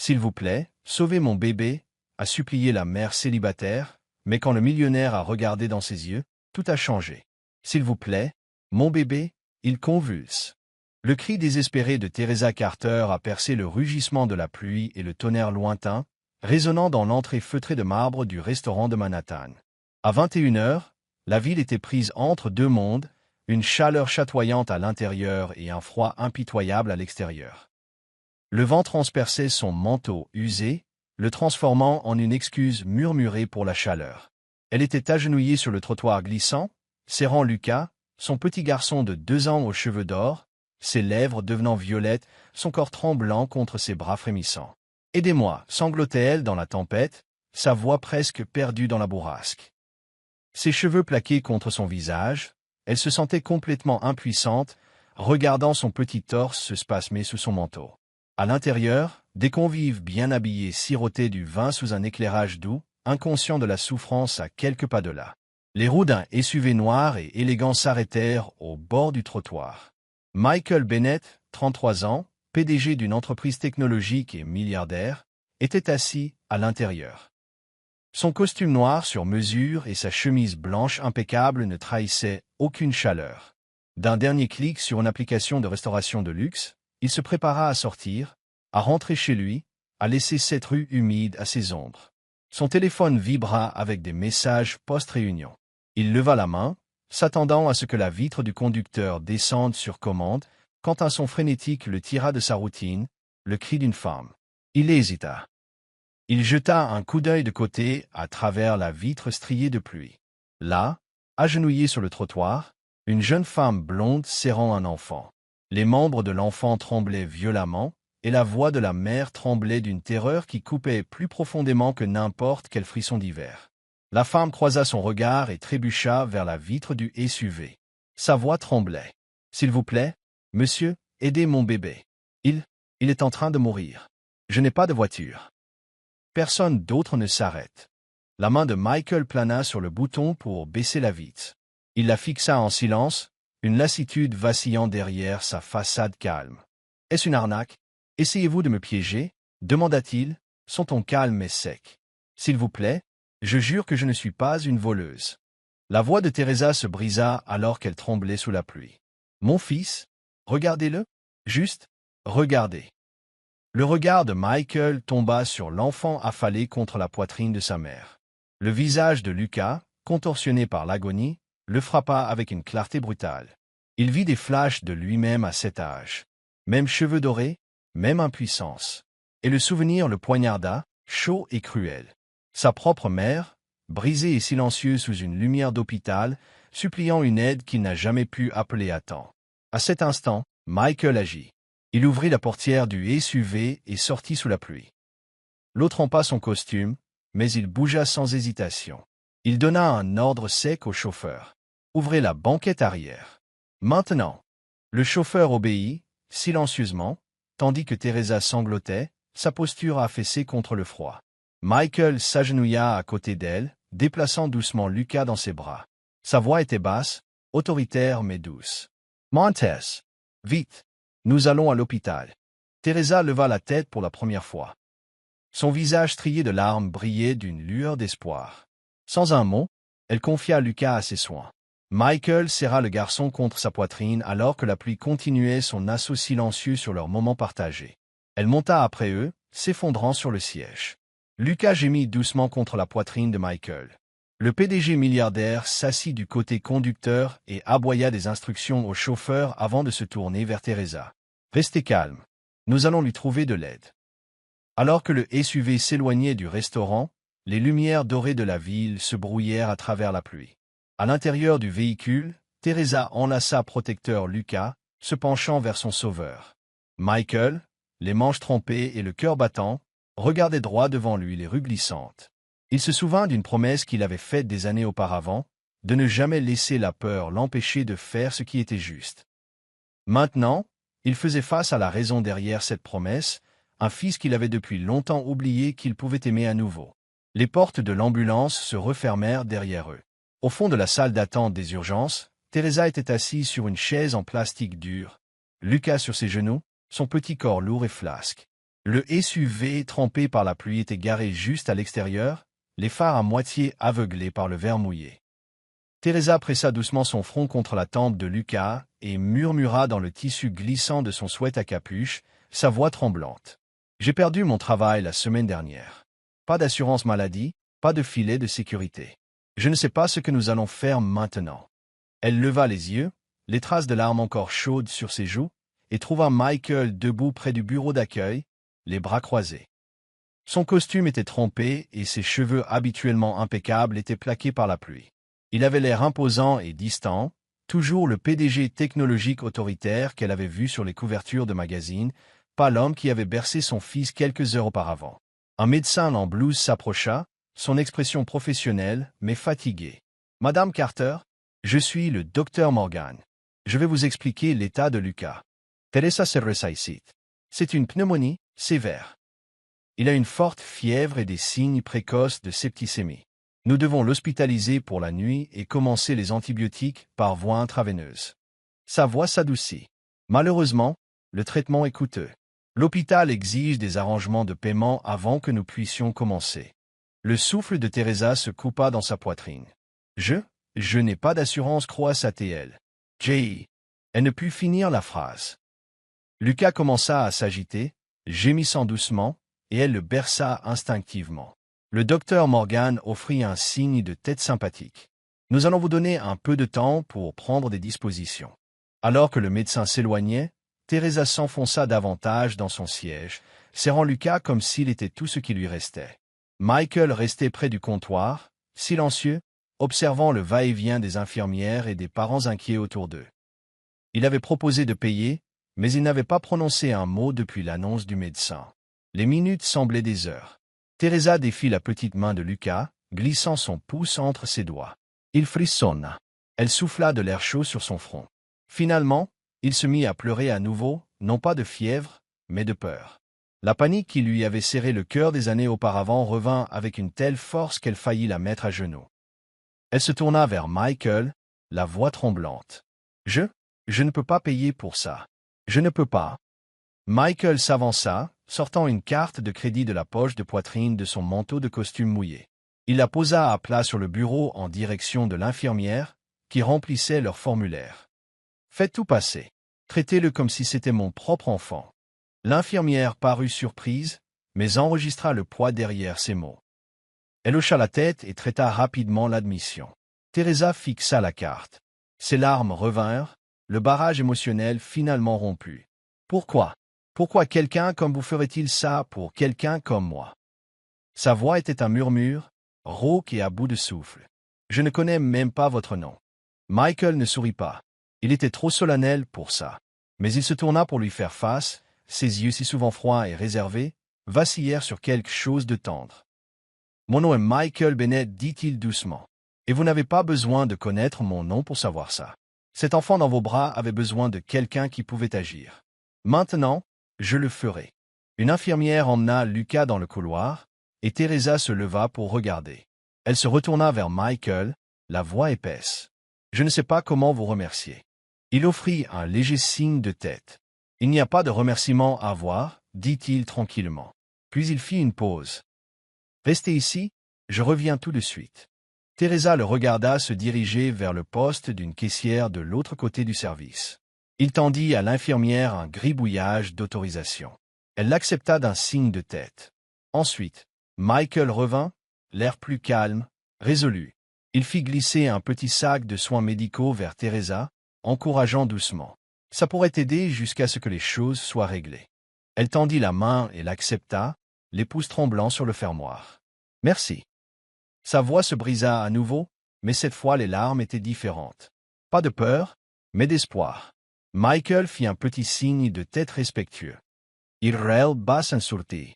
S'il vous plaît, sauvez mon bébé, a supplié la mère célibataire, mais quand le millionnaire a regardé dans ses yeux, tout a changé. S'il vous plaît, mon bébé, il convulse. Le cri désespéré de Teresa Carter a percé le rugissement de la pluie et le tonnerre lointain, résonnant dans l'entrée feutrée de marbre du restaurant de Manhattan. À 21 heures, la ville était prise entre deux mondes, une chaleur chatoyante à l'intérieur et un froid impitoyable à l'extérieur. Le vent transperçait son manteau usé, le transformant en une excuse murmurée pour la chaleur. Elle était agenouillée sur le trottoir glissant, serrant Lucas, son petit garçon de 2 ans aux cheveux d'or, ses lèvres devenant violettes, son corps tremblant contre ses bras frémissants. « Aidez-moi » sanglotait-elle dans la tempête, sa voix presque perdue dans la bourrasque. Ses cheveux plaqués contre son visage, elle se sentait complètement impuissante, regardant son petit torse se spasmer sous son manteau. À l'intérieur, des convives bien habillés sirotaient du vin sous un éclairage doux, inconscients de la souffrance à quelques pas de là. Les roues d'un SUV noir et élégant s'arrêtèrent au bord du trottoir. Michael Bennett, 33 ans, PDG d'une entreprise technologique et milliardaire, était assis à l'intérieur. Son costume noir sur mesure et sa chemise blanche impeccable ne trahissaient aucune chaleur. D'un dernier clic sur une application de restauration de luxe, il se prépara à sortir, à rentrer chez lui, à laisser cette rue humide à ses ombres. Son téléphone vibra avec des messages post-réunion. Il leva la main, s'attendant à ce que la vitre du conducteur descende sur commande, quand un son frénétique le tira de sa routine, le cri d'une femme. Il hésita. Il jeta un coup d'œil de côté à travers la vitre striée de pluie. Là, agenouillée sur le trottoir, une jeune femme blonde serrant un enfant. Les membres de l'enfant tremblaient violemment, et la voix de la mère tremblait d'une terreur qui coupait plus profondément que n'importe quel frisson d'hiver. La femme croisa son regard et trébucha vers la vitre du SUV. Sa voix tremblait. « S'il vous plaît, monsieur, aidez mon bébé. Il est en train de mourir. Je n'ai pas de voiture. » Personne d'autre ne s'arrête. La main de Michael plana sur le bouton pour baisser la vitre. Il la fixa en silence, une lassitude vacillant derrière sa façade calme. « Est-ce une arnaque? Essayez-vous de me piéger ?» demanda-t-il, son ton calme et sec. « S'il vous plaît, je jure que je ne suis pas une voleuse. » La voix de Teresa se brisa alors qu'elle tremblait sous la pluie. « Mon fils, regardez-le. Juste, regardez. » Le regard de Michael tomba sur l'enfant affalé contre la poitrine de sa mère. Le visage de Lucas, contorsionné par l'agonie, le frappa avec une clarté brutale. Il vit des flashs de lui-même à cet âge. Même cheveux dorés, même impuissance. Et le souvenir le poignarda, chaud et cruel. Sa propre mère, brisée et silencieuse sous une lumière d'hôpital, suppliant une aide qu'il n'a jamais pu appeler à temps. À cet instant, Michael agit. Il ouvrit la portière du SUV et sortit sous la pluie. L'autre trempa son costume, mais il bougea sans hésitation. Il donna un ordre sec au chauffeur. « Ouvrez la banquette arrière. » Maintenant. Le chauffeur obéit, silencieusement, tandis que Teresa sanglotait, sa posture affaissée contre le froid. Michael s'agenouilla à côté d'elle, déplaçant doucement Lucas dans ses bras. Sa voix était basse, autoritaire mais douce. « Montez, vite. Nous allons à l'hôpital. » Teresa leva la tête pour la première fois. Son visage strié de larmes brillait d'une lueur d'espoir. Sans un mot, elle confia Lucas à ses soins. Michael serra le garçon contre sa poitrine alors que la pluie continuait son assaut silencieux sur leur moment partagé. Elle monta après eux, s'effondrant sur le siège. Lucas gémit doucement contre la poitrine de Michael. Le PDG milliardaire s'assit du côté conducteur et aboya des instructions au chauffeur avant de se tourner vers Teresa. « Restez calme. Nous allons lui trouver de l'aide. » Alors que le SUV s'éloignait du restaurant, les lumières dorées de la ville se brouillèrent à travers la pluie. À l'intérieur du véhicule, Teresa enlaça protecteur Lucas, se penchant vers son sauveur. Michael, les manches trempées et le cœur battant, regardait droit devant lui les rues glissantes. Il se souvint d'une promesse qu'il avait faite des années auparavant, de ne jamais laisser la peur l'empêcher de faire ce qui était juste. Maintenant, il faisait face à la raison derrière cette promesse, un fils qu'il avait depuis longtemps oublié qu'il pouvait aimer à nouveau. Les portes de l'ambulance se refermèrent derrière eux. Au fond de la salle d'attente des urgences, Teresa était assise sur une chaise en plastique dur, Lucas sur ses genoux, son petit corps lourd et flasque. Le SUV trempé par la pluie était garé juste à l'extérieur, les phares à moitié aveuglés par le verre mouillé. Teresa pressa doucement son front contre la tempe de Lucas et murmura dans le tissu glissant de son sweat à capuche, sa voix tremblante. « J'ai perdu mon travail la semaine dernière. Pas d'assurance maladie, pas de filet de sécurité. Je ne sais pas ce que nous allons faire maintenant. » Elle leva les yeux, les traces de larmes encore chaudes sur ses joues, et trouva Michael debout près du bureau d'accueil, les bras croisés. Son costume était trempé et ses cheveux habituellement impeccables étaient plaqués par la pluie. Il avait l'air imposant et distant, toujours le PDG technologique autoritaire qu'elle avait vu sur les couvertures de magazines, pas l'homme qui avait bercé son fils quelques heures auparavant. Un médecin en blouse s'approcha, son expression professionnelle, mais fatiguée. « Madame Carter, je suis le docteur Morgan. Je vais vous expliquer l'état de Lucas. Teresa se ressaissit. C'est une pneumonie sévère. Il a une forte fièvre et des signes précoces de septicémie. Nous devons l'hospitaliser pour la nuit et commencer les antibiotiques par voie intraveineuse. » Sa voix s'adoucit. « Malheureusement, le traitement est coûteux. L'hôpital exige des arrangements de paiement avant que nous puissions commencer. » Le souffle de Teresa se coupa dans sa poitrine. « Je n'ai pas d'assurance Croix-ATL. » J. Elle ne put finir la phrase. Lucas commença à s'agiter, gémissant doucement, et elle le berça instinctivement. Le docteur Morgan offrit un signe de tête sympathique. « Nous allons vous donner un peu de temps pour prendre des dispositions. » Alors que le médecin s'éloignait, Teresa s'enfonça davantage dans son siège, serrant Lucas comme s'il était tout ce qui lui restait. Michael restait près du comptoir, silencieux, observant le va-et-vient des infirmières et des parents inquiets autour d'eux. Il avait proposé de payer, mais il n'avait pas prononcé un mot depuis l'annonce du médecin. Les minutes semblaient des heures. Teresa défit la petite main de Lucas, glissant son pouce entre ses doigts. Il frissonna. Elle souffla de l'air chaud sur son front. Finalement, il se mit à pleurer à nouveau, non pas de fièvre, mais de peur. La panique qui lui avait serré le cœur des années auparavant revint avec une telle force qu'elle faillit la mettre à genoux. Elle se tourna vers Michael, la voix tremblante. « Je ne peux pas payer pour ça. Je ne peux pas. » Michael s'avança, sortant une carte de crédit de la poche de poitrine de son manteau de costume mouillé. Il la posa à plat sur le bureau en direction de l'infirmière, qui remplissait leur formulaire. « Faites tout passer. Traitez-le comme si c'était mon propre enfant. » L'infirmière parut surprise, mais enregistra le poids derrière ces mots. Elle hocha la tête et traita rapidement l'admission. Teresa fixa la carte. Ses larmes revinrent, le barrage émotionnel finalement rompu. « Pourquoi? Pourquoi quelqu'un comme vous ferait-il ça pour quelqu'un comme moi ?» Sa voix était un murmure, rauque et à bout de souffle. « Je ne connais même pas votre nom. » Michael ne sourit pas. Il était trop solennel pour ça. Mais il se tourna pour lui faire face, ses yeux si souvent froids et réservés, vacillèrent sur quelque chose de tendre. « Mon nom est Michael Bennett, dit-il doucement. Et vous n'avez pas besoin de connaître mon nom pour savoir ça. Cet enfant dans vos bras avait besoin de quelqu'un qui pouvait agir. Maintenant, je le ferai. » Une infirmière emmena Lucas dans le couloir, et Teresa se leva pour regarder. Elle se retourna vers Michael, la voix épaisse. « Je ne sais pas comment vous remercier. » Il offrit un léger signe de tête. « Il n'y a pas de remerciement à avoir, dit-il tranquillement. Puis il fit une pause. « Restez ici, je reviens tout de suite. » Teresa le regarda se diriger vers le poste d'une caissière de l'autre côté du service. Il tendit à l'infirmière un gribouillage d'autorisation. Elle l'accepta d'un signe de tête. Ensuite, Michael revint, l'air plus calme, résolu. Il fit glisser un petit sac de soins médicaux vers Teresa, encourageant doucement. « Ça pourrait t'aider jusqu'à ce que les choses soient réglées. » Elle tendit la main et l'accepta, les pouces tremblants sur le fermoir. « Merci. » Sa voix se brisa à nouveau, mais cette fois les larmes étaient différentes. Pas de peur, mais d'espoir. Michael fit un petit signe de tête respectueux. Israel basse un sourti.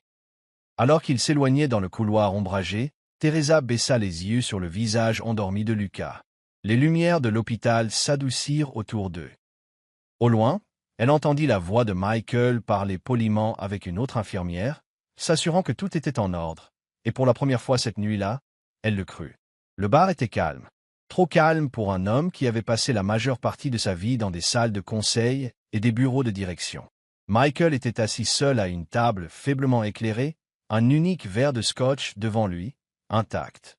Alors qu'il s'éloignait dans le couloir ombragé, Teresa baissa les yeux sur le visage endormi de Lucas. Les lumières de l'hôpital s'adoucirent autour d'eux. Au loin, elle entendit la voix de Michael parler poliment avec une autre infirmière, s'assurant que tout était en ordre, et pour la première fois cette nuit-là, elle le crut. Le bar était calme. Trop calme pour un homme qui avait passé la majeure partie de sa vie dans des salles de conseil et des bureaux de direction. Michael était assis seul à une table faiblement éclairée, un unique verre de scotch devant lui, intact.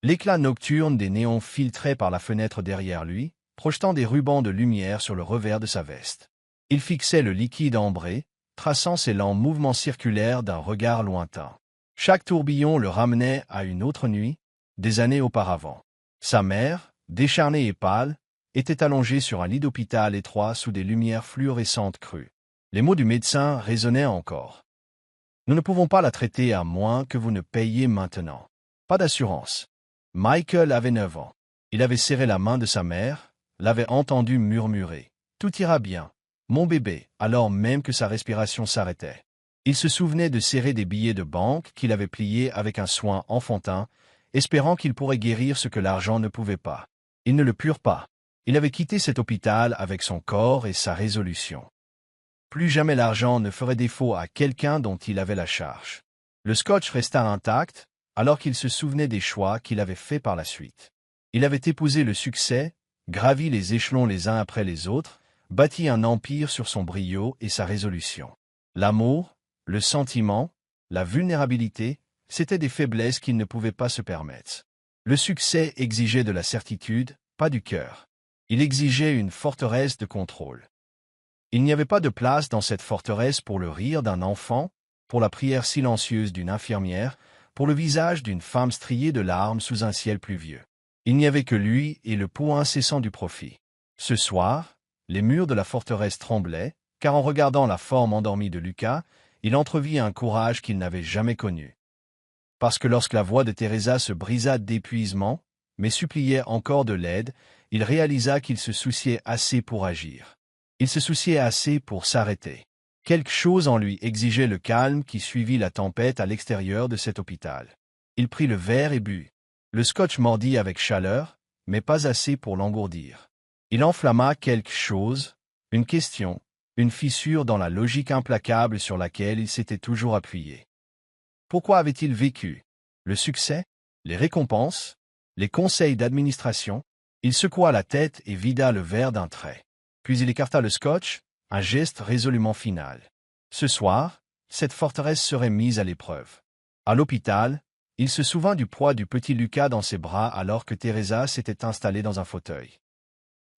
L'éclat nocturne des néons filtrait par la fenêtre derrière lui, projetant des rubans de lumière sur le revers de sa veste. Il fixait le liquide ambré, traçant ses lents mouvements circulaires d'un regard lointain. Chaque tourbillon le ramenait à une autre nuit, des années auparavant. Sa mère, décharnée et pâle, était allongée sur un lit d'hôpital étroit sous des lumières fluorescentes crues. Les mots du médecin résonnaient encore. Nous ne pouvons pas la traiter à moins que vous ne payiez maintenant. Pas d'assurance. Michael avait 9 ans. Il avait serré la main de sa mère, l'avait entendu murmurer. Tout ira bien, mon bébé, alors même que sa respiration s'arrêtait. Il se souvenait de serrer des billets de banque qu'il avait pliés avec un soin enfantin, espérant qu'il pourrait guérir ce que l'argent ne pouvait pas. Ils ne le purent pas. Il avait quitté cet hôpital avec son corps et sa résolution. Plus jamais l'argent ne ferait défaut à quelqu'un dont il avait la charge. Le scotch resta intact, alors qu'il se souvenait des choix qu'il avait faits par la suite. Il avait épousé le succès, gravi les échelons les uns après les autres, bâti un empire sur son brio et sa résolution. L'amour, le sentiment, la vulnérabilité, c'étaient des faiblesses qu'il ne pouvait pas se permettre. Le succès exigeait de la certitude, pas du cœur. Il exigeait une forteresse de contrôle. Il n'y avait pas de place dans cette forteresse pour le rire d'un enfant, pour la prière silencieuse d'une infirmière, pour le visage d'une femme striée de larmes sous un ciel pluvieux. Il n'y avait que lui et le pouls incessant du profit. Ce soir, les murs de la forteresse tremblaient, car en regardant la forme endormie de Lucas, il entrevit un courage qu'il n'avait jamais connu. Parce que lorsque la voix de Teresa se brisa d'épuisement, mais suppliait encore de l'aide, il réalisa qu'il se souciait assez pour agir. Il se souciait assez pour s'arrêter. Quelque chose en lui exigeait le calme qui suivit la tempête à l'extérieur de cet hôpital. Il prit le verre et but. Le scotch mordit avec chaleur, mais pas assez pour l'engourdir. Il enflamma quelque chose, une question, une fissure dans la logique implacable sur laquelle il s'était toujours appuyé. Pourquoi avait-il vécu? Le succès? Les récompenses? Les conseils d'administration? Il secoua la tête et vida le verre d'un trait. Puis il écarta le scotch, un geste résolument final. Ce soir, cette forteresse serait mise à l'épreuve. À l'hôpital, il se souvint du poids du petit Lucas dans ses bras alors que Teresa s'était installée dans un fauteuil.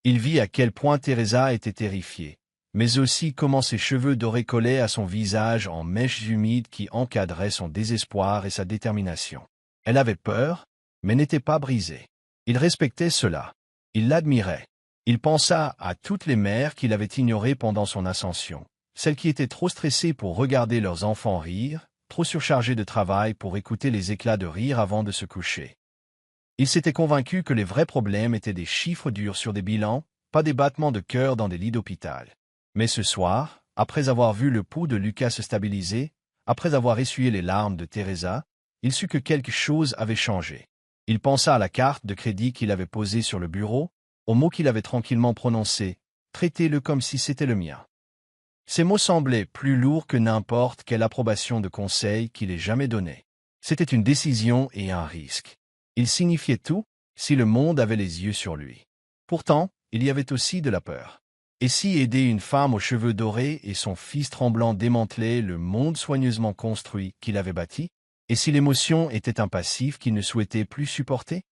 Il vit à quel point Teresa était terrifiée, mais aussi comment ses cheveux dorés collaient à son visage en mèches humides qui encadraient son désespoir et sa détermination. Elle avait peur, mais n'était pas brisée. Il respectait cela. Il l'admirait. Il pensa à toutes les mères qu'il avait ignorées pendant son ascension, celles qui étaient trop stressées pour regarder leurs enfants rire, trop surchargées de travail pour écouter les éclats de rire avant de se coucher. Il s'était convaincu que les vrais problèmes étaient des chiffres durs sur des bilans, pas des battements de cœur dans des lits d'hôpital. Mais ce soir, après avoir vu le pouls de Lucas se stabiliser, après avoir essuyé les larmes de Teresa, il sut que quelque chose avait changé. Il pensa à la carte de crédit qu'il avait posée sur le bureau, aux mots qu'il avait tranquillement prononcés, « Traitez-le comme si c'était le mien ». Ces mots semblaient plus lourds que n'importe quelle approbation de conseil qu'il ait jamais donnée. C'était une décision et un risque. Il signifiait tout, si le monde avait les yeux sur lui. Pourtant, il y avait aussi de la peur. Et si aider une femme aux cheveux dorés et son fils tremblant démantelait le monde soigneusement construit qu'il avait bâti? Et si l'émotion était un passif qu'il ne souhaitait plus supporter?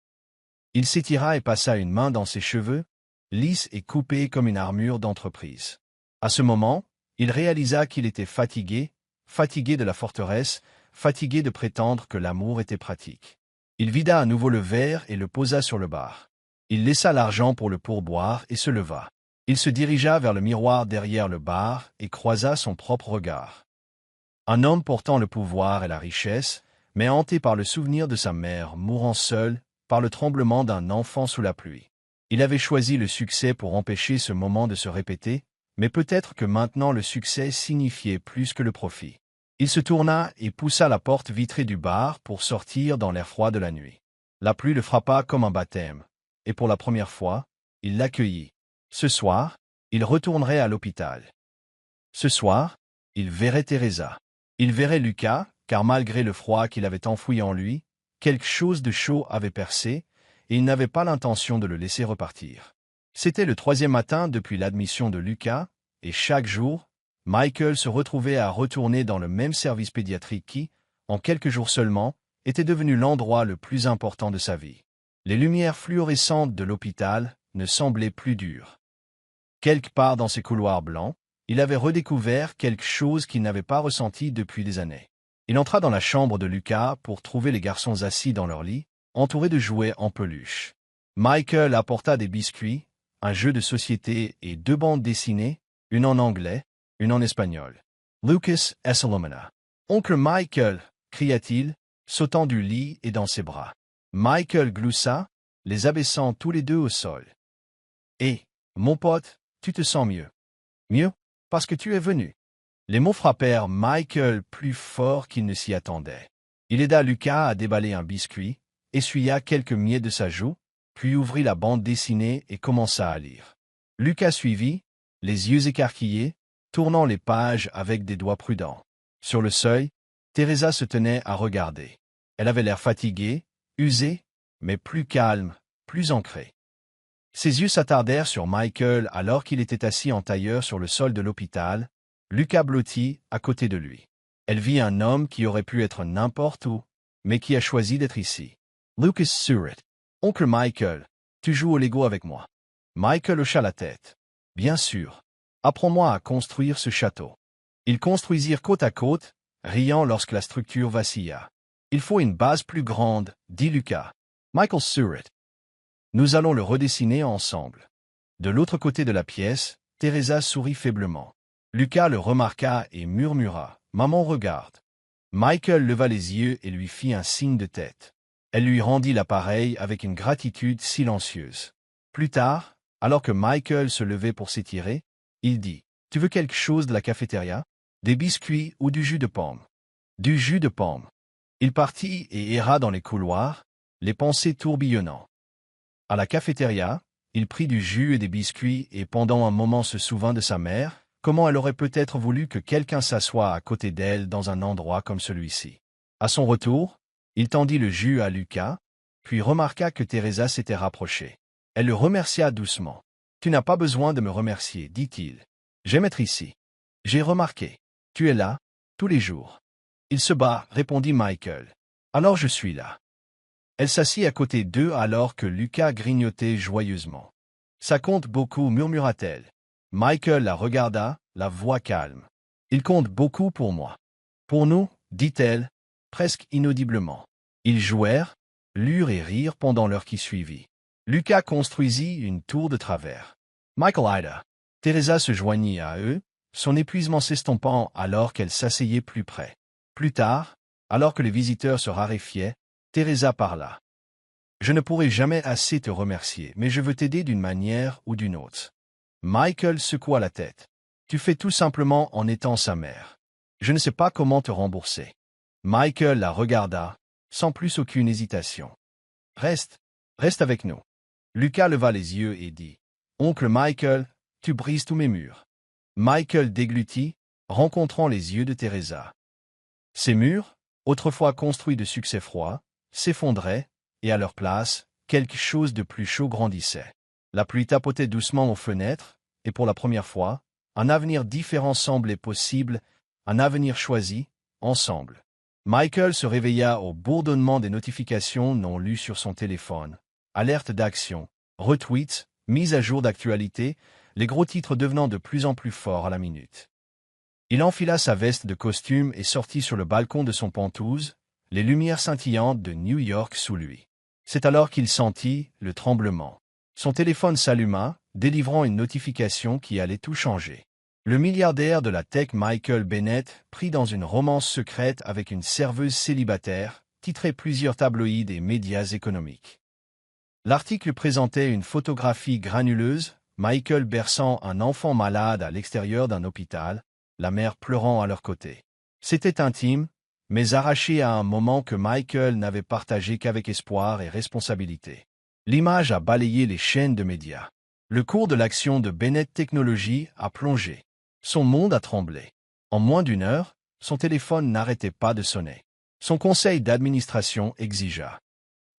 Il s'étira et passa une main dans ses cheveux, lisses et coupés comme une armure d'entreprise. À ce moment, il réalisa qu'il était fatigué, fatigué de la forteresse, fatigué de prétendre que l'amour était pratique. Il vida à nouveau le verre et le posa sur le bar. Il laissa l'argent pour le pourboire et se leva. Il se dirigea vers le miroir derrière le bar et croisa son propre regard. Un homme portant le pouvoir et la richesse, mais hanté par le souvenir de sa mère mourant seule, par le tremblement d'un enfant sous la pluie. Il avait choisi le succès pour empêcher ce moment de se répéter, mais peut-être que maintenant le succès signifiait plus que le profit. Il se tourna et poussa la porte vitrée du bar pour sortir dans l'air froid de la nuit. La pluie le frappa comme un baptême, et pour la première fois, il l'accueillit. Ce soir, il retournerait à l'hôpital. Ce soir, il verrait Teresa. Il verrait Lucas, car malgré le froid qu'il avait enfoui en lui, quelque chose de chaud avait percé, et il n'avait pas l'intention de le laisser repartir. C'était le 3e matin depuis l'admission de Lucas, et chaque jour, Michael se retrouvait à retourner dans le même service pédiatrique qui, en quelques jours seulement, était devenu l'endroit le plus important de sa vie. Les lumières fluorescentes de l'hôpital ne semblaient plus dures. Quelque part dans ces couloirs blancs, il avait redécouvert quelque chose qu'il n'avait pas ressenti depuis des années. Il entra dans la chambre de Lucas pour trouver les garçons assis dans leur lit, entourés de jouets en peluche. Michael apporta des biscuits, un jeu de société et 2 bandes dessinées, une en anglais, une en espagnol. Lucas et Salomona. Oncle Michael, cria-t-il, sautant du lit et dans ses bras. Michael gloussa, les abaissant tous les deux au sol. « Hé, mon pote, tu te sens mieux. Mieux, parce que tu es venu. » Les mots frappèrent Michael plus fort qu'il ne s'y attendait. Il aida Lucas à déballer un biscuit, essuya quelques miettes de sa joue, puis ouvrit la bande dessinée et commença à lire. Lucas suivit, les yeux écarquillés, tournant les pages avec des doigts prudents. Sur le seuil, Teresa se tenait à regarder. Elle avait l'air fatiguée, usée, mais plus calme, plus ancrée. Ses yeux s'attardèrent sur Michael alors qu'il était assis en tailleur sur le sol de l'hôpital, Lucas blotti à côté de lui. Elle vit un homme qui aurait pu être n'importe où, mais qui a choisi d'être ici. Lucas sourit. « Oncle Michael, tu joues au Lego avec moi. » Michael hocha la tête. « Bien sûr. Apprends-moi à construire ce château. » Ils construisirent côte à côte, riant lorsque la structure vacilla. « Il faut une base plus grande, dit Lucas. » Michael sourit. « Nous allons le redessiner ensemble. » De l'autre côté de la pièce, Teresa sourit faiblement. Lucas le remarqua et murmura « Maman regarde. » Michael leva les yeux et lui fit un signe de tête. Elle lui rendit l'appareil avec une gratitude silencieuse. Plus tard, alors que Michael se levait pour s'étirer, il dit « Tu veux quelque chose de la cafétéria? Des biscuits ou du jus de pomme? » « Du jus de pomme. » Il partit et erra dans les couloirs, les pensées tourbillonnant. À la cafétéria, il prit du jus et des biscuits et pendant un moment se souvint de sa mère, comment elle aurait peut-être voulu que quelqu'un s'assoie à côté d'elle dans un endroit comme celui-ci. À son retour, il tendit le jus à Lucas, puis remarqua que Teresa s'était rapprochée. Elle le remercia doucement. « Tu n'as pas besoin de me remercier, dit-il. J'aime être ici. J'ai remarqué. Tu es là, tous les jours. » « Il se bat, répondit Michael. Alors je suis là. » Elle s'assit à côté d'eux alors que Lucas grignotait joyeusement. « Ça compte beaucoup, murmura-t-elle. Michael la regarda, la voix calme. « Il compte beaucoup pour moi. »« Pour nous, dit-elle, presque inaudiblement. » Ils jouèrent, lurent et rirent pendant l'heure qui suivit. Lucas construisit une tour de travers. Michael aida. Teresa se joignit à eux, son épuisement s'estompant alors qu'elle s'asseyait plus près. Plus tard, alors que les visiteurs se raréfiaient, Teresa parla. « Je ne pourrai jamais assez te remercier, mais je veux t'aider d'une manière ou d'une autre. » Michael secoua la tête. « Tu fais tout simplement en étant sa mère. Je ne sais pas comment te rembourser. » Michael la regarda, sans plus aucune hésitation. « Reste avec nous. » Lucas leva les yeux et dit. « Oncle Michael, tu brises tous mes murs. » Michael déglutit, rencontrant les yeux de Teresa. Ces murs, autrefois construits de succès froid, s'effondraient, et à leur place, quelque chose de plus chaud grandissait. La pluie tapotait doucement aux fenêtres, et pour la première fois, un avenir différent semblait possible, un avenir choisi, ensemble. Michael se réveilla au bourdonnement des notifications non lues sur son téléphone. Alerte d'action, retweets, mise à jour d'actualité, les gros titres devenant de plus en plus forts à la minute. Il enfila sa veste de costume et sortit sur le balcon de son Penthouse, les lumières scintillantes de New York sous lui. C'est alors qu'il sentit le tremblement. Son téléphone s'alluma, délivrant une notification qui allait tout changer. Le milliardaire de la tech Michael Bennett, pris dans une romance secrète avec une serveuse célibataire, titrait plusieurs tabloïds et médias économiques. L'article présentait une photographie granuleuse, Michael berçant un enfant malade à l'extérieur d'un hôpital, la mère pleurant à leur côté. C'était intime, mais arraché à un moment que Michael n'avait partagé qu'avec espoir et responsabilité. L'image a balayé les chaînes de médias. Le cours de l'action de Bennett Technologies a plongé. Son monde a tremblé. En moins d'une heure, son téléphone n'arrêtait pas de sonner. Son conseil d'administration exigea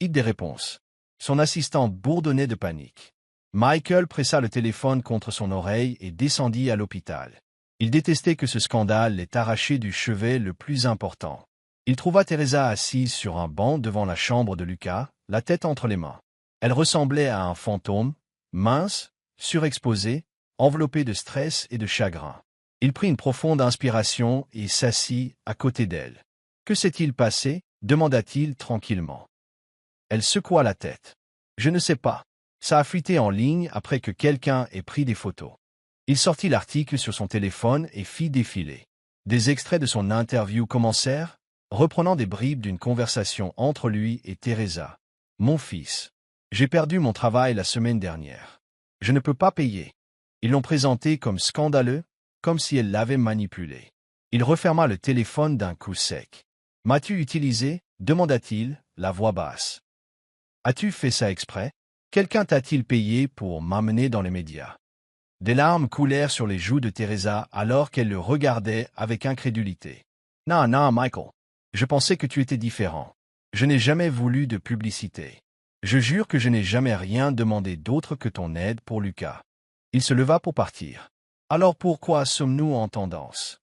des réponses. Son assistant bourdonnait de panique. Michael pressa le téléphone contre son oreille et descendit à l'hôpital. Il détestait que ce scandale l'ait arraché du chevet le plus important. Il trouva Teresa assise sur un banc devant la chambre de Lucas, la tête entre les mains. Elle ressemblait à un fantôme, mince, surexposé, enveloppé de stress et de chagrin. Il prit une profonde inspiration et s'assit à côté d'elle. « Que s'est-il passé » demanda-t-il tranquillement. Elle secoua la tête. « Je ne sais pas. Ça a fuité en ligne après que quelqu'un ait pris des photos. » Il sortit l'article sur son téléphone et fit défiler. Des extraits de son interview commencèrent, reprenant des bribes d'une conversation entre lui et Teresa. « Mon fils, j'ai perdu mon travail la semaine dernière. Je ne peux pas payer. » Ils l'ont présenté comme scandaleux, comme si elle l'avait manipulé. Il referma le téléphone d'un coup sec. « M'as-tu utilisé » demanda-t-il, la voix basse. « As-tu fait ça exprès? Quelqu'un t'a-t-il payé pour m'amener dans les médias ?» Des larmes coulèrent sur les joues de Teresa alors qu'elle le regardait avec incrédulité. « Non, non, Michael. Je pensais que tu étais différent. Je n'ai jamais voulu de publicité. Je jure que je n'ai jamais rien demandé d'autre que ton aide pour Lucas. » Il se leva pour partir. « Alors pourquoi sommes-nous en tendance? »«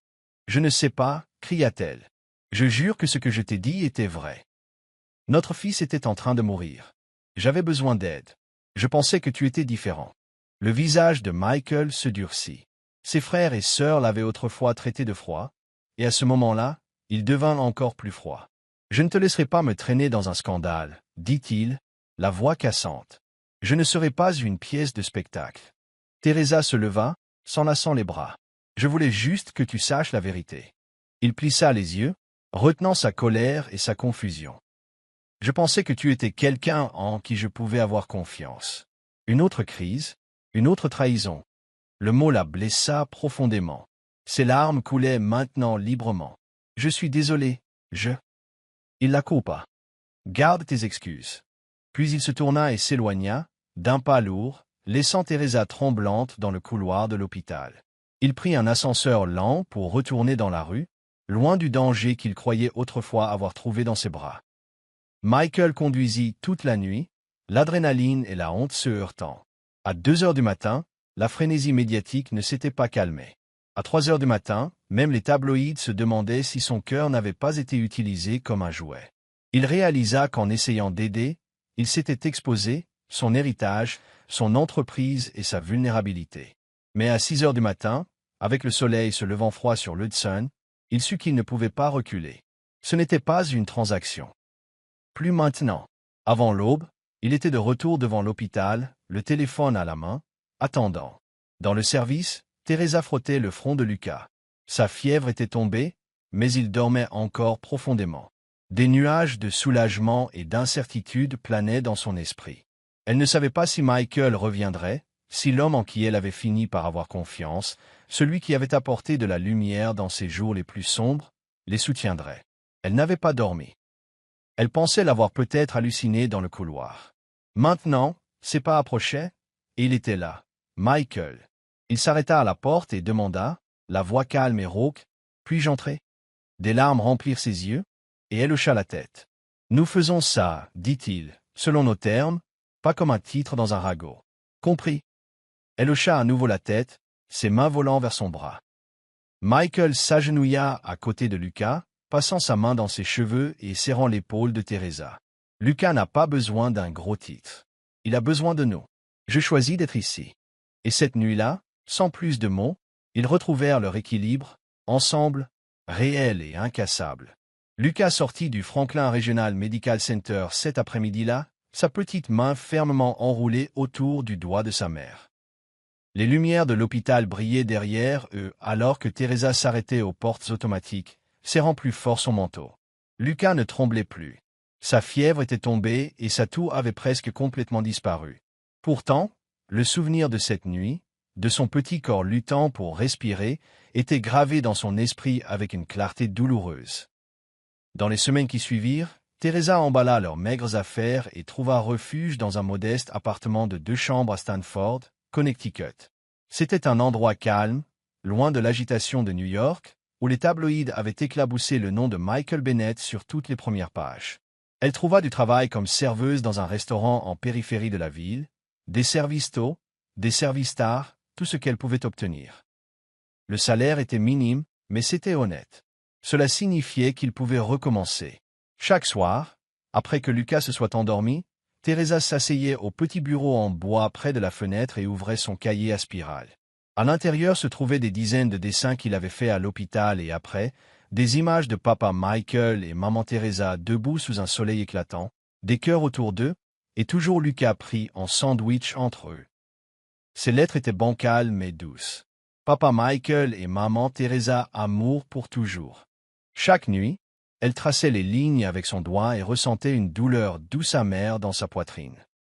Je ne sais pas, » cria-t-elle. « Je jure que ce que je t'ai dit était vrai. Notre fils était en train de mourir. J'avais besoin d'aide. Je pensais que tu étais différent. » Le visage de Michael se durcit. Ses frères et sœurs l'avaient autrefois traité de froid, et à ce moment-là, il devint encore plus froid. « Je ne te laisserai pas me traîner dans un scandale, » dit-il, la voix cassante. « Je ne serai pas une pièce de spectacle. » Teresa se leva, s'enlaçant les bras. « Je voulais juste que tu saches la vérité. » Il plissa les yeux, retenant sa colère et sa confusion. « Je pensais que tu étais quelqu'un en qui je pouvais avoir confiance. » Une autre crise, une autre trahison. Le mot la blessa profondément. Ses larmes coulaient maintenant librement. « Je suis désolé, je... » Il la coupa. « Garde tes excuses. » Puis il se tourna et s'éloigna, d'un pas lourd, laissant Teresa tremblante dans le couloir de l'hôpital. Il prit un ascenseur lent pour retourner dans la rue, loin du danger qu'il croyait autrefois avoir trouvé dans ses bras. Michael conduisit toute la nuit, l'adrénaline et la honte se heurtant. À 2 heures du matin, la frénésie médiatique ne s'était pas calmée. À 3 heures du matin, même les tabloïds se demandaient si son cœur n'avait pas été utilisé comme un jouet. Il réalisa qu'en essayant d'aider, il s'était exposé, son héritage, son entreprise et sa vulnérabilité. Mais à 6 heures du matin, avec le soleil se levant froid sur l'Hudson, il sut qu'il ne pouvait pas reculer. Ce n'était pas une transaction. Plus maintenant. Avant l'aube, il était de retour devant l'hôpital, le téléphone à la main, attendant. Dans le service, Teresa frottait le front de Lucas. Sa fièvre était tombée, mais il dormait encore profondément. Des nuages de soulagement et d'incertitude planaient dans son esprit. Elle ne savait pas si Michael reviendrait, si l'homme en qui elle avait fini par avoir confiance, celui qui avait apporté de la lumière dans ses jours les plus sombres, les soutiendrait. Elle n'avait pas dormi. Elle pensait l'avoir peut-être halluciné dans le couloir. Maintenant, ses pas approchaient, et il était là, Michael. Il s'arrêta à la porte et demanda, la voix calme et rauque, « Puis-je entrer ?» Des larmes remplirent ses yeux, et elle hocha la tête. « Nous faisons ça, dit-il, selon nos termes, pas comme un titre dans un ragot. Compris ?» Elle hocha à nouveau la tête, ses mains volant vers son bras. Michael s'agenouilla à côté de Lucas, passant sa main dans ses cheveux et serrant l'épaule de Teresa. « Lucas n'a pas besoin d'un gros titre. Il a besoin de nous. Je choisis d'être ici. » Et cette nuit-là, sans plus de mots, ils retrouvèrent leur équilibre, ensemble, réel et incassable. Lucas sortit du Franklin Regional Medical Center cet après-midi-là, sa petite main fermement enroulée autour du doigt de sa mère. Les lumières de l'hôpital brillaient derrière eux alors que Teresa s'arrêtait aux portes automatiques, serrant plus fort son manteau. Lucas ne tremblait plus. Sa fièvre était tombée et sa toux avait presque complètement disparu. Pourtant, le souvenir de cette nuit, de son petit corps luttant pour respirer, était gravé dans son esprit avec une clarté douloureuse. Dans les semaines qui suivirent, Teresa emballa leurs maigres affaires et trouva refuge dans un modeste appartement de 2 chambres à Stanford, Connecticut. C'était un endroit calme, loin de l'agitation de New York, où les tabloïds avaient éclaboussé le nom de Michael Bennett sur toutes les premières pages. Elle trouva du travail comme serveuse dans un restaurant en périphérie de la ville, des services tôt, des services tard, tout ce qu'elle pouvait obtenir. Le salaire était minime, mais c'était honnête. Cela signifiait qu'il pouvait recommencer. Chaque soir, après que Lucas se soit endormi, Teresa s'asseyait au petit bureau en bois près de la fenêtre et ouvrait son cahier à spirale. À l'intérieur se trouvaient des dizaines de dessins qu'il avait faits à l'hôpital et après, des images de papa Michael et maman Teresa debout sous un soleil éclatant, des cœurs autour d'eux, et toujours Lucas pris en sandwich entre eux. Ces lettres étaient bancales mais douces. Papa Michael et maman Teresa, amour pour toujours. Chaque nuit, elle traçait les lignes avec son doigt et ressentait une douleur douce amère dans sa poitrine.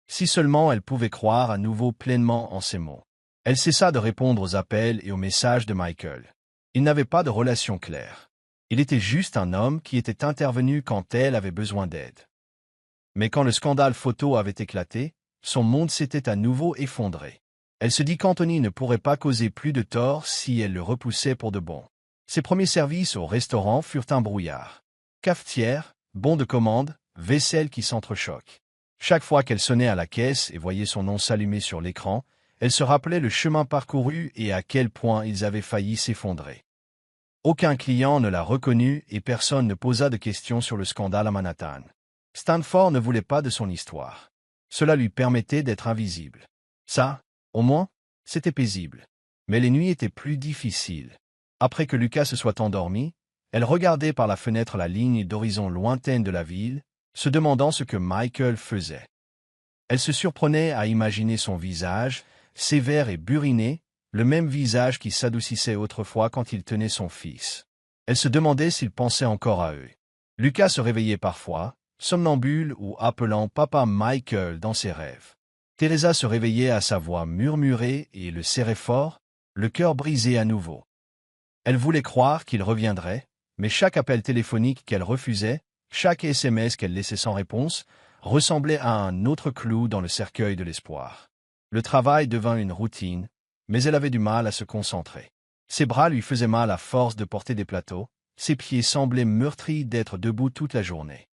Si seulement elle pouvait croire à nouveau pleinement en ces mots. Elle cessa de répondre aux appels et aux messages de Michael. Il n'avait pas de relation claire. Il était juste un homme qui était intervenu quand elle avait besoin d'aide. Mais quand le scandale photo avait éclaté, son monde s'était à nouveau effondré. Elle se dit qu'Anthony ne pourrait pas causer plus de tort si elle le repoussait pour de bon. Ses premiers services au restaurant furent un brouillard. Cafetière, bons de commande, vaisselle qui s'entrechoque. Chaque fois qu'elle sonnait à la caisse et voyait son nom s'allumer sur l'écran, elle se rappelait le chemin parcouru et à quel point ils avaient failli s'effondrer. Aucun client ne la reconnut et personne ne posa de questions sur le scandale à Manhattan. Stanford ne voulait pas de son histoire. Cela lui permettait d'être invisible. Ça, au moins, c'était paisible. Mais les nuits étaient plus difficiles. Après que Lucas se soit endormi, elle regardait par la fenêtre la ligne d'horizon lointaine de la ville, se demandant ce que Michael faisait. Elle se surprenait à imaginer son visage, sévère et buriné, le même visage qui s'adoucissait autrefois quand il tenait son fils. Elle se demandait s'il pensait encore à eux. Lucas se réveillait parfois, somnambule ou appelant papa Michael dans ses rêves. Teresa se réveillait à sa voix murmurée et le serrait fort, le cœur brisé à nouveau. Elle voulait croire qu'il reviendrait, mais chaque appel téléphonique qu'elle refusait, chaque SMS qu'elle laissait sans réponse, ressemblait à un autre clou dans le cercueil de l'espoir. Le travail devint une routine, mais elle avait du mal à se concentrer. Ses bras lui faisaient mal à force de porter des plateaux, ses pieds semblaient meurtris d'être debout toute la journée.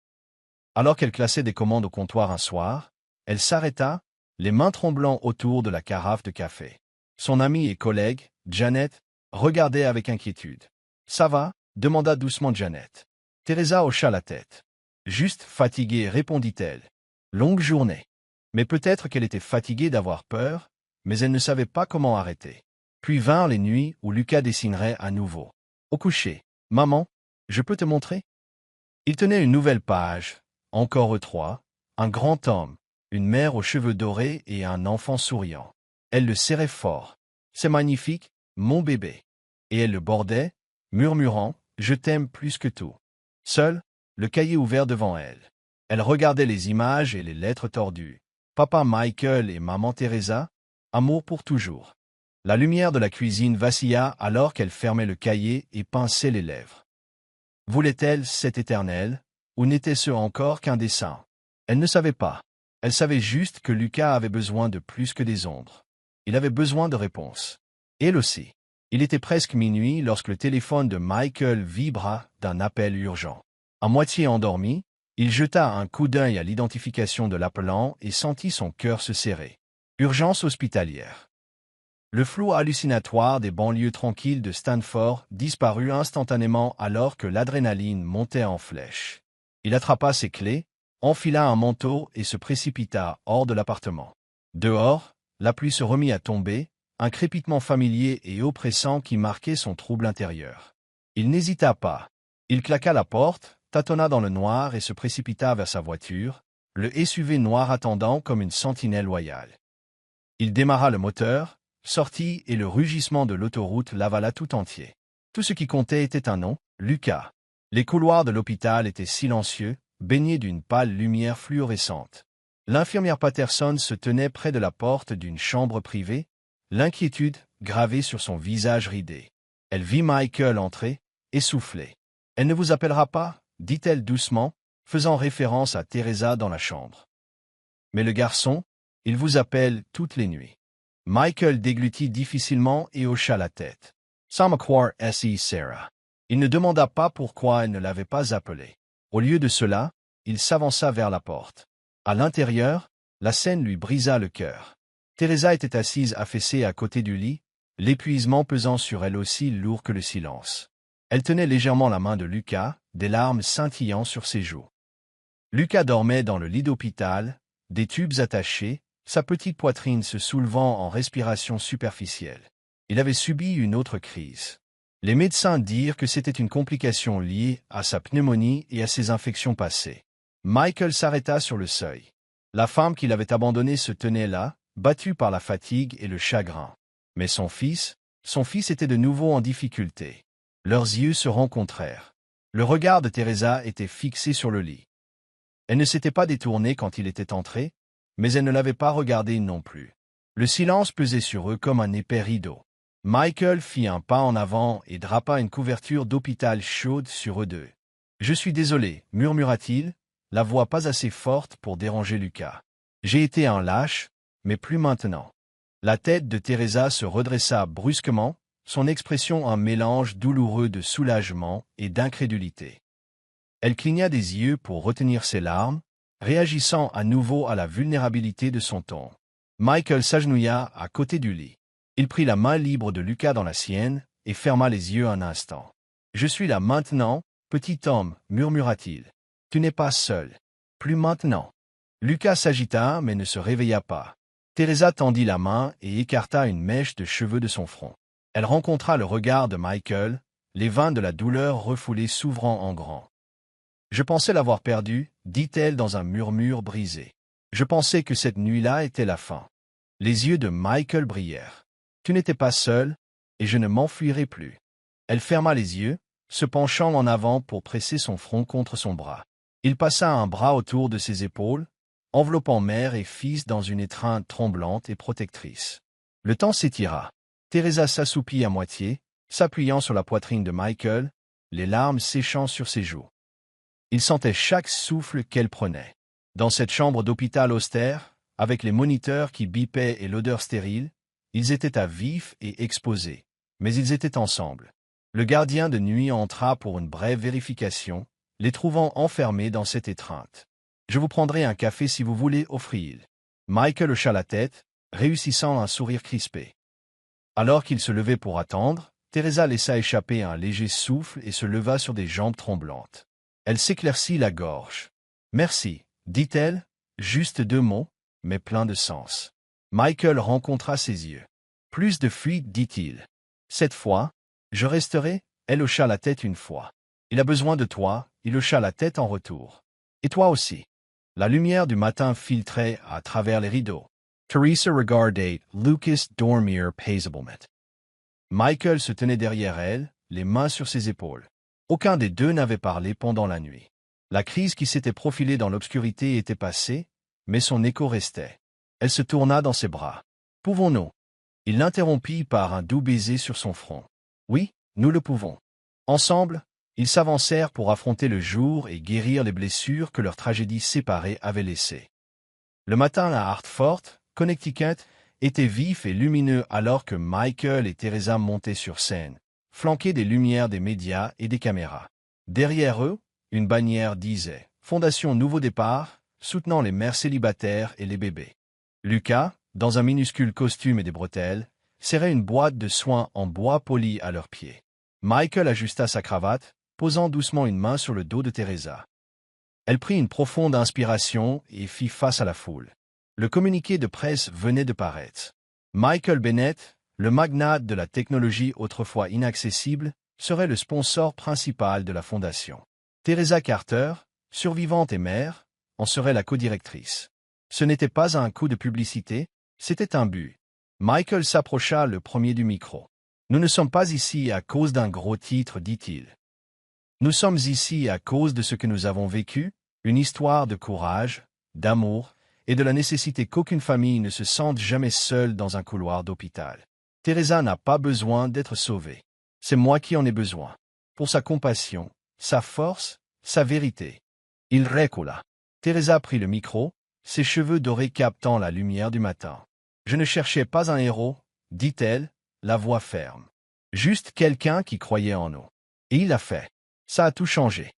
Alors qu'elle classait des commandes au comptoir un soir, elle s'arrêta, les mains tremblant autour de la carafe de café. Son amie et collègue, Janet, regardait avec inquiétude. « Ça va ?» demanda doucement Janet. Teresa hocha la tête. « Juste fatiguée » répondit-elle. « Longue journée. » Mais peut-être qu'elle était fatiguée d'avoir peur, mais elle ne savait pas comment arrêter. Puis vinrent les nuits où Lucas dessinerait à nouveau. Au coucher. « Maman, je peux te montrer ?» Il tenait une nouvelle page, encore eux trois, un grand homme, une mère aux cheveux dorés et un enfant souriant. Elle le serrait fort. « C'est magnifique, mon bébé. » Et elle le bordait, murmurant « Je t'aime plus que tout. » Seule, le cahier ouvert devant elle. Elle regardait les images et les lettres tordues. Papa Michael et maman Teresa, amour pour toujours. La lumière de la cuisine vacilla alors qu'elle fermait le cahier et pinçait les lèvres. Voulait-elle cet éternel, ou n'était-ce encore qu'un dessin? Elle ne savait pas. Elle savait juste que Lucas avait besoin de plus que des ombres. Il avait besoin de réponses. Elle aussi. Il était presque minuit lorsque le téléphone de Michael vibra d'un appel urgent. À moitié endormi, il jeta un coup d'œil à l'identification de l'appelant et sentit son cœur se serrer. Urgence hospitalière. Le flou hallucinatoire des banlieues tranquilles de Stanford disparut instantanément alors que l'adrénaline montait en flèche. Il attrapa ses clés, enfila un manteau et se précipita hors de l'appartement. Dehors, la pluie se remit à tomber, un crépitement familier et oppressant qui marquait son trouble intérieur. Il n'hésita pas. Il claqua la porte, tâtonna dans le noir et se précipita vers sa voiture, le SUV noir attendant comme une sentinelle loyale. Il démarra le moteur, sortit et le rugissement de l'autoroute l'avala tout entier. Tout ce qui comptait était un nom, Lucas. Les couloirs de l'hôpital étaient silencieux, baignés d'une pâle lumière fluorescente. L'infirmière Patterson se tenait près de la porte d'une chambre privée, l'inquiétude gravée sur son visage ridé. Elle vit Michael entrer, essoufflé. « Elle ne vous appellera pas ?» dit-elle doucement, faisant référence à Teresa dans la chambre. Mais le garçon, il vous appelle toutes les nuits. Michael déglutit difficilement et hocha la tête. Sans me croire, S.I. Sarah. Il ne demanda pas pourquoi elle ne l'avait pas appelé. Au lieu de cela, il s'avança vers la porte. À l'intérieur, la scène lui brisa le cœur. Teresa était assise affaissée à côté du lit, l'épuisement pesant sur elle aussi lourd que le silence. Elle tenait légèrement la main de Lucas, des larmes scintillant sur ses joues. Lucas dormait dans le lit d'hôpital, des tubes attachés, sa petite poitrine se soulevant en respiration superficielle. Il avait subi une autre crise. Les médecins dirent que c'était une complication liée à sa pneumonie et à ses infections passées. Michael s'arrêta sur le seuil. La femme qui l'avait abandonné se tenait là, battue par la fatigue et le chagrin. Mais son fils était de nouveau en difficulté. Leurs yeux se rencontrèrent. Le regard de Teresa était fixé sur le lit. Elle ne s'était pas détournée quand il était entré, mais elle ne l'avait pas regardé non plus. Le silence pesait sur eux comme un épais rideau. Michael fit un pas en avant et drapa une couverture d'hôpital chaude sur eux deux. « Je suis désolé, murmura-t-il, la voix pas assez forte pour déranger Lucas. J'ai été un lâche, mais plus maintenant. » La tête de Teresa se redressa brusquement, son expression un mélange douloureux de soulagement et d'incrédulité. Elle cligna des yeux pour retenir ses larmes, réagissant à nouveau à la vulnérabilité de son ton. Michael s'agenouilla à côté du lit. Il prit la main libre de Lucas dans la sienne et ferma les yeux un instant. « Je suis là maintenant, petit homme, murmura-t-il. Tu n'es pas seul. Plus maintenant. » Lucas s'agita mais ne se réveilla pas. Teresa tendit la main et écarta une mèche de cheveux de son front. Elle rencontra le regard de Michael, les veins de la douleur refoulés s'ouvrant en grand. « Je pensais l'avoir perdu, dit-elle dans un murmure brisé. Je pensais que cette nuit-là était la fin. » Les yeux de Michael brillèrent. « Tu n'étais pas seul, et je ne m'enfuirai plus. » Elle ferma les yeux, se penchant en avant pour presser son front contre son bras. Il passa un bras autour de ses épaules, enveloppant mère et fils dans une étreinte tremblante et protectrice. Le temps s'étira. Teresa s'assoupit à moitié, s'appuyant sur la poitrine de Michael, les larmes séchant sur ses joues. Il sentait chaque souffle qu'elle prenait. Dans cette chambre d'hôpital austère, avec les moniteurs qui bipaient et l'odeur stérile, ils étaient à vif et exposés, mais ils étaient ensemble. Le gardien de nuit entra pour une brève vérification, les trouvant enfermés dans cette étreinte. « Je vous prendrai un café si vous voulez, offrit-il. » Michael hocha la tête, réussissant un sourire crispé. Alors qu'il se levait pour attendre, Teresa laissa échapper un léger souffle et se leva sur des jambes tremblantes. Elle s'éclaircit la gorge. « Merci, » dit-elle, juste 2 mots, mais pleins de sens. Michael rencontra ses yeux. « Plus de fuite, dit-il. Cette fois, je resterai. » Elle hocha la tête une fois. « Il a besoin de toi. » Il hocha la tête en retour. « Et toi aussi. » La lumière du matin filtrait à travers les rideaux. Teresa regardait Lucas dormir paisiblement. Michael se tenait derrière elle, les mains sur ses épaules. Aucun des deux n'avait parlé pendant la nuit. La crise qui s'était profilée dans l'obscurité était passée, mais son écho restait. Elle se tourna dans ses bras. « Pouvons-nous » Il l'interrompit par un doux baiser sur son front. « Oui, nous le pouvons. » Ensemble, ils s'avancèrent pour affronter le jour et guérir les blessures que leur tragédie séparée avait laissées. Le matin à Hartford, Connecticut, était vif et lumineux alors que Michael et Teresa montaient sur scène, flanqués des lumières des médias et des caméras. Derrière eux, une bannière disait « Fondation Nouveau Départ », soutenant les mères célibataires et les bébés. Lucas, dans un minuscule costume et des bretelles, serrait une boîte de soins en bois poli à leurs pieds. Michael ajusta sa cravate, posant doucement une main sur le dos de Teresa. Elle prit une profonde inspiration et fit face à la foule. Le communiqué de presse venait de paraître. Michael Bennett, le magnate de la technologie autrefois inaccessible, serait le sponsor principal de la fondation. Teresa Carter, survivante et mère, en serait la codirectrice. Ce n'était pas un coup de publicité, c'était un but. Michael s'approcha le premier du micro. « Nous ne sommes pas ici à cause d'un gros titre, dit-il. Nous sommes ici à cause de ce que nous avons vécu, une histoire de courage, d'amour, et de la nécessité qu'aucune famille ne se sente jamais seule dans un couloir d'hôpital. Teresa n'a pas besoin d'être sauvée. C'est moi qui en ai besoin. Pour sa compassion, sa force, sa vérité. » Il recula. Teresa prit le micro, ses cheveux dorés captant la lumière du matin. « Je ne cherchais pas un héros, dit-elle, la voix ferme. Juste quelqu'un qui croyait en nous. Et il l'a fait. Ça a tout changé. »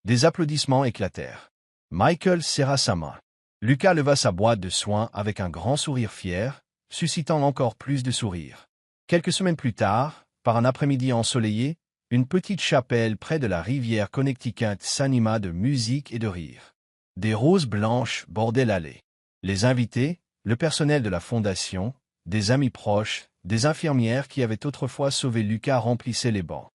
Des applaudissements éclatèrent. Michael serra sa main. Lucas leva sa boîte de soins avec un grand sourire fier, suscitant encore plus de sourires. Quelques semaines plus tard, par un après-midi ensoleillé, une petite chapelle près de la rivière Connecticut s'anima de musique et de rire. Des roses blanches bordaient l'allée. Les invités, le personnel de la fondation, des amis proches, des infirmières qui avaient autrefois sauvé Lucas remplissaient les bancs.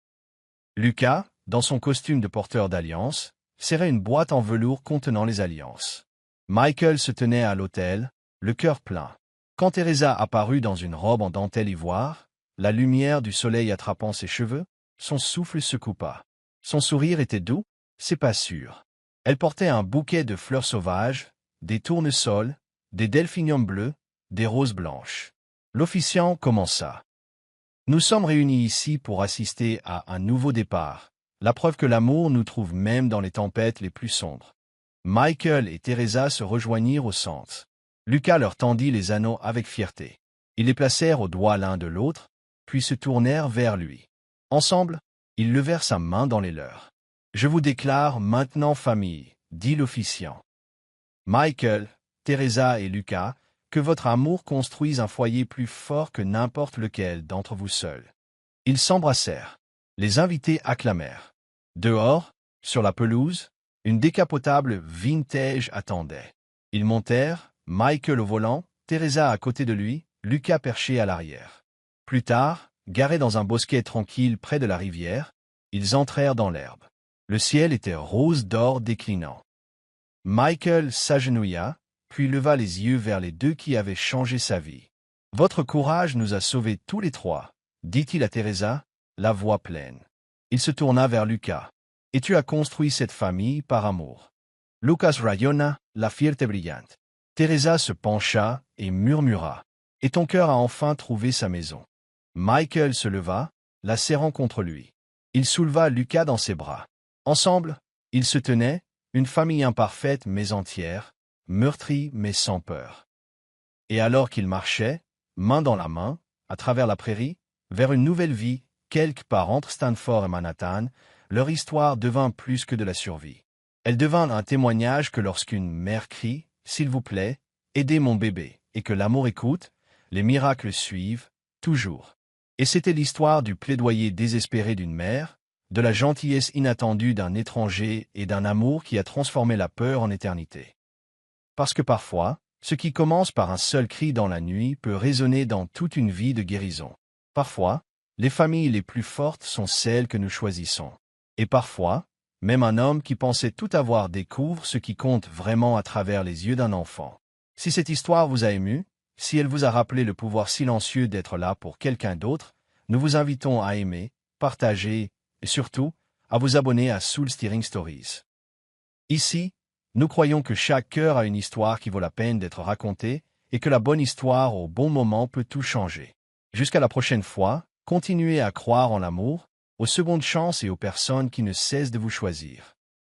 Lucas, dans son costume de porteur d'alliance, serrait une boîte en velours contenant les alliances. Michael se tenait à l'autel, le cœur plein. Quand Teresa apparut dans une robe en dentelle ivoire, la lumière du soleil attrapant ses cheveux, son souffle se coupa. Son sourire était doux, c'est pas sûr. Elle portait un bouquet de fleurs sauvages, des tournesols, des delphiniums bleus, des roses blanches. L'officiant commença. Nous sommes réunis ici pour assister à un nouveau départ, la preuve que l'amour nous trouve même dans les tempêtes les plus sombres. Michael et Teresa se rejoignirent au centre. Lucas leur tendit les anneaux avec fierté. Ils les placèrent aux doigts l'un de l'autre, puis se tournèrent vers lui. Ensemble, ils levèrent sa main dans les leurs. « Je vous déclare maintenant famille », dit l'officiant. Michael, Teresa et Lucas, que votre amour construise un foyer plus fort que n'importe lequel d'entre vous seuls. Ils s'embrassèrent. Les invités acclamèrent. Dehors, sur la pelouse, une décapotable vintage attendait. Ils montèrent, Michael au volant, Teresa à côté de lui, Lucas perché à l'arrière. Plus tard, garés dans un bosquet tranquille près de la rivière, ils entrèrent dans l'herbe. Le ciel était rose d'or déclinant. Michael s'agenouilla, puis leva les yeux vers les deux qui avaient changé sa vie. « Votre courage nous a sauvés tous les trois », dit-il à Teresa, la voix pleine. Il se tourna vers Lucas. « Et tu as construit cette famille par amour. » Lucas rayonna, la fierté brillante. Teresa se pencha et murmura. « Et ton cœur a enfin trouvé sa maison. » Michael se leva, la serrant contre lui. Il souleva Lucas dans ses bras. Ensemble, ils se tenaient, une famille imparfaite mais entière, meurtrie mais sans peur. Et alors qu'ils marchaient, main dans la main, à travers la prairie, vers une nouvelle vie, quelque part entre Stanford et Manhattan, leur histoire devint plus que de la survie. Elle devint un témoignage que lorsqu'une mère crie « S'il vous plaît, aidez mon bébé » et que l'amour écoute, les miracles suivent, toujours. Et c'était l'histoire du plaidoyer désespéré d'une mère, de la gentillesse inattendue d'un étranger et d'un amour qui a transformé la peur en éternité. Parce que parfois, ce qui commence par un seul cri dans la nuit peut résonner dans toute une vie de guérison. Parfois, les familles les plus fortes sont celles que nous choisissons. Et parfois, même un homme qui pensait tout avoir découvre ce qui compte vraiment à travers les yeux d'un enfant. Si cette histoire vous a ému, si elle vous a rappelé le pouvoir silencieux d'être là pour quelqu'un d'autre, nous vous invitons à aimer, partager et surtout, à vous abonner à Soul Steering Stories. Ici, nous croyons que chaque cœur a une histoire qui vaut la peine d'être racontée et que la bonne histoire au bon moment peut tout changer. Jusqu'à la prochaine fois, continuez à croire en l'amour, aux secondes chances et aux personnes qui ne cessent de vous choisir.